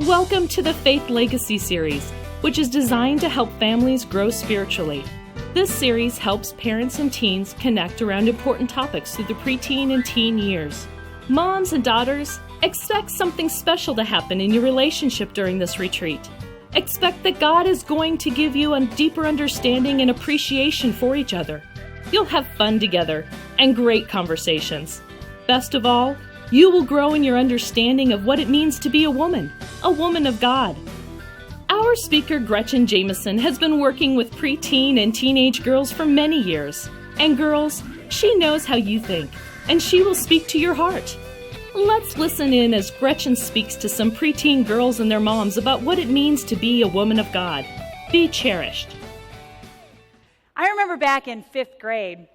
Welcome to the Faith Legacy series, which is designed to help families grow spiritually. This series helps parents and teens connect around important topics through the preteen and teen years. Moms and daughters, expect something special to happen in your relationship during this retreat. Expect that God is going to give you a deeper understanding and appreciation for each other. You'll have fun together and great conversations. Best of all, you will grow in your understanding of what it means to be a woman of God. Our speaker, Gretchen Jameson, has been working with preteen and teenage girls for many years. And girls, she knows how you think, and she will speak to your heart. Let's listen in as Gretchen speaks to some preteen girls and their moms about what it means to be a woman of God. Be cherished. I remember back in 5th grade,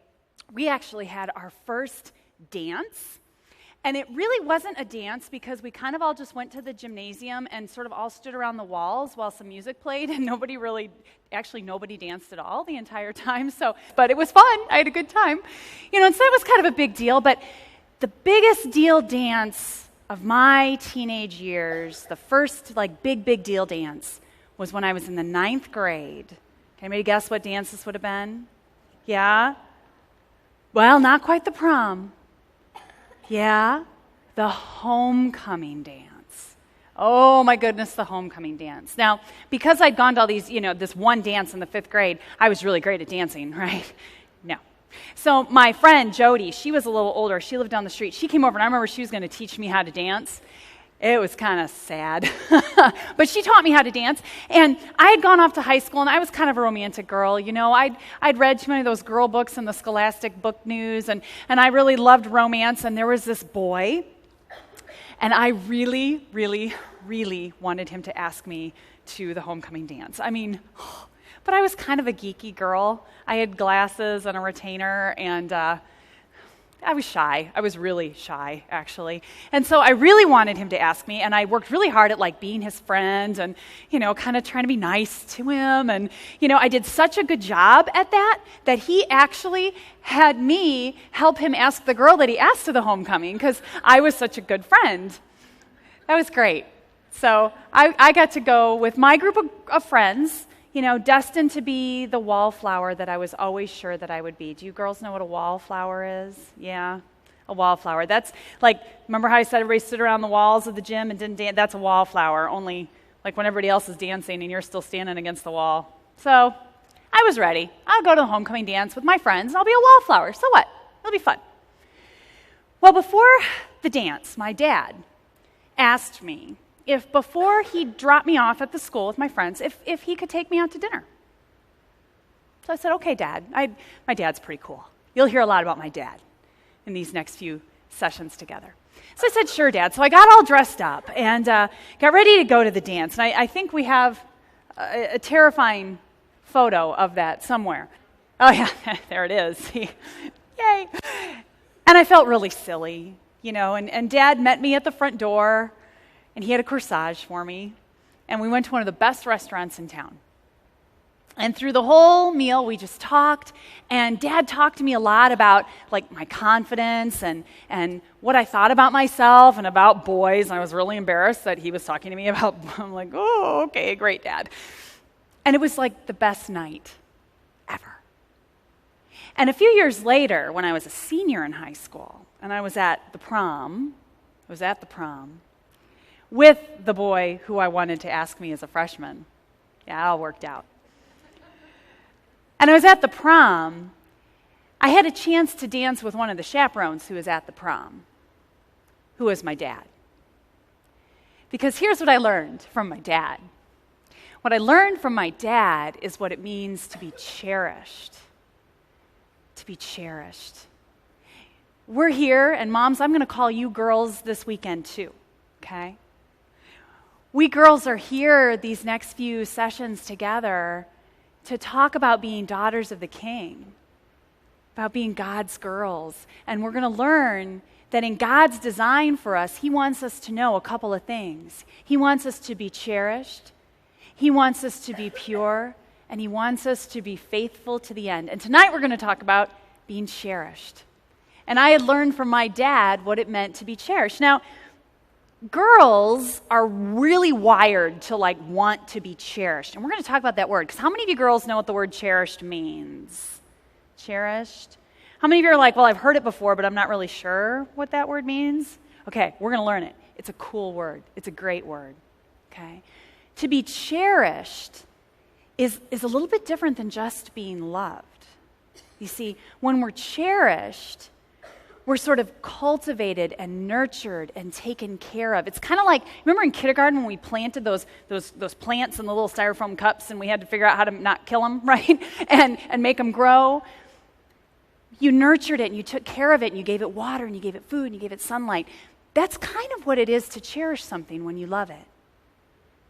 we actually had our first dance. And it really wasn't a dance because we kind of all just went to the gymnasium and sort of all stood around the walls while some music played, and nobody danced at all the entire time. But it was fun. I had a good time. And so it was kind of a big deal. But the biggest deal dance of my teenage years, the first big deal dance, was when I was in the 9th grade. Can anybody guess what dance this would have been? Yeah? Well, not quite the prom. Yeah, the homecoming dance. Oh my goodness, the homecoming dance. Now, because I'd gone to all these, this one dance in the 5th grade, I was really great at dancing, right? No. So my friend Jody, she was a little older. She lived down the street. She came over, and I remember she was going to teach me how to dance. It was kind of sad, but she taught me how to dance, and I had gone off to high school, and I was kind of a romantic girl, I'd read too many of those girl books in the Scholastic Book News, and I really loved romance, and there was this boy, and I really, really, really wanted him to ask me to the homecoming dance. But I was kind of a geeky girl. I had glasses and a retainer, and I was shy. I was really shy, actually. And so I really wanted him to ask me, and I worked really hard at being his friend and, kind of trying to be nice to him. And, I did such a good job at that he actually had me help him ask the girl that he asked to the homecoming because I was such a good friend. That was great. So I got to go with my group of friends, destined to be the wallflower that I was always sure that I would be. Do you girls know what a wallflower is? Yeah, a wallflower. That's remember how I said everybody stood around the walls of the gym and didn't dance? That's a wallflower, only when everybody else is dancing and you're still standing against the wall. So I was ready. I'll go to the homecoming dance with my friends, and I'll be a wallflower. So what? It'll be fun. Well, before the dance, my dad asked me if before he dropped me off at the school with my friends, if he could take me out to dinner. So I said, okay, Dad. My dad's pretty cool. You'll hear a lot about my dad in these next few sessions together. So I said, sure, Dad. So I got all dressed up and got ready to go to the dance. And I think we have a terrifying photo of that somewhere. Oh, yeah, there it is. Yay. And I felt really silly, and Dad met me at the front door, and he had a corsage for me, and we went to one of the best restaurants in town. And through the whole meal, we just talked, and Dad talked to me a lot about my confidence and what I thought about myself and about boys. And I was really embarrassed that he was talking to me about, I'm like, oh, okay, great, Dad. And it was the best night ever. And a few years later, when I was a senior in high school, and I was at the prom, with the boy who I wanted to ask me as a freshman. Yeah, it all worked out. And I was at the prom. I had a chance to dance with one of the chaperones who was at the prom, who was my dad. Because here's what I learned from my dad. What I learned from my dad is what it means to be cherished. To be cherished. We're here, and moms, I'm going to call you girls this weekend too, okay? We girls are here these next few sessions together to talk about being daughters of the King, about being God's girls. And we're going to learn that in God's design for us, He wants us to know a couple of things. He wants us to be cherished, He wants us to be pure, and He wants us to be faithful to the end. And tonight we're going to talk about being cherished. And I had learned from my dad what it meant to be cherished. Now, girls are really wired to want to be cherished. And we're going to talk about that word, because how many of you girls know what the word cherished means? Cherished? How many of you are like, well, I've heard it before, but I'm not really sure what that word means? Okay, we're going to learn it. It's a cool word. It's a great word. Okay? To be cherished is a little bit different than just being loved. You see, when we're cherished, we're sort of cultivated and nurtured and taken care of. It's kind of like, remember in kindergarten when we planted those plants in the little styrofoam cups and we had to figure out how to not kill them, right? And make them grow? You nurtured it and you took care of it and you gave it water and you gave it food and you gave it sunlight. That's kind of what it is to cherish something when you love it.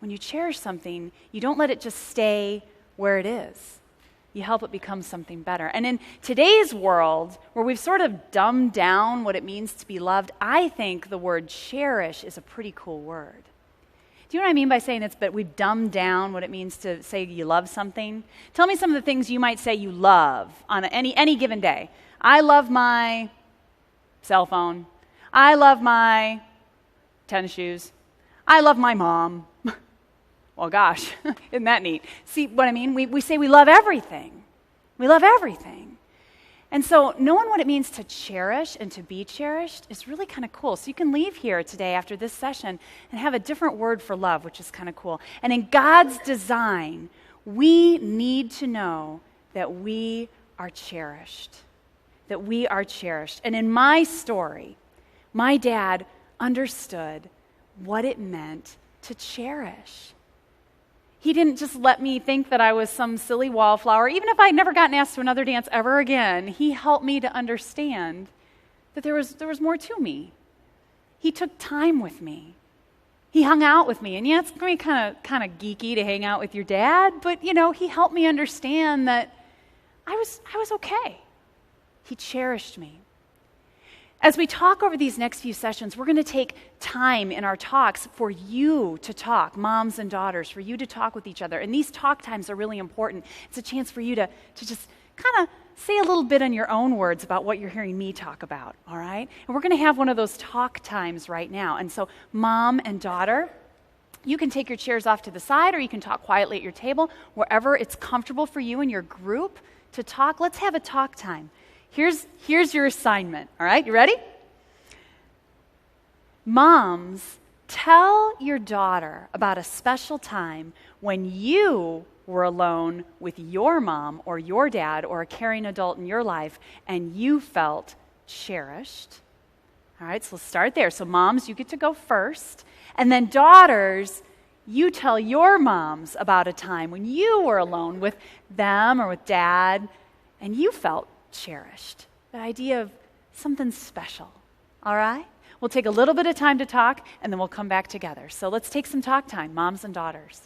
When you cherish something, you don't let it just stay where it is. You help it become something better. And in today's world, where we've sort of dumbed down what it means to be loved, I think the word cherish is a pretty cool word. Do you know what I mean by saying but we've dumbed down what it means to say you love something? Tell me some of the things you might say you love on any given day. I love my cell phone. I love my tennis shoes. I love my mom. Well, gosh, isn't that neat? See what I mean? We say we love everything. We love everything. And so knowing what it means to cherish and to be cherished is really kind of cool. So you can leave here today after this session and have a different word for love, which is kind of cool. And in God's design, we need to know that we are cherished. That we are cherished. And in my story, my dad understood what it meant to cherish. He didn't just let me think that I was some silly wallflower. Even if I'd never gotten asked to another dance ever again, he helped me to understand that there was more to me. He took time with me. He hung out with me. And yeah, it's going to be kind of geeky to hang out with your dad, but he helped me understand that I was okay. He cherished me. As we talk over these next few sessions, we're going to take time in our talks for you to talk, moms and daughters, for you to talk with each other. And these talk times are really important. It's a chance for you to just kind of say a little bit in your own words about what you're hearing me talk about, all right? And we're going to have one of those talk times right now. And so mom and daughter, you can take your chairs off to the side or you can talk quietly at your table, wherever it's comfortable for you and your group to talk. Let's have a talk time. Here's your assignment, all right? You ready? Moms, tell your daughter about a special time when you were alone with your mom or your dad or a caring adult in your life and you felt cherished. All right, so let's start there. So moms, you get to go first. And then daughters, you tell your moms about a time when you were alone with them or with dad and you felt cherished. The idea of something special. All right? We'll take a little bit of time to talk and then we'll come back together. So let's take some talk time, moms and daughters.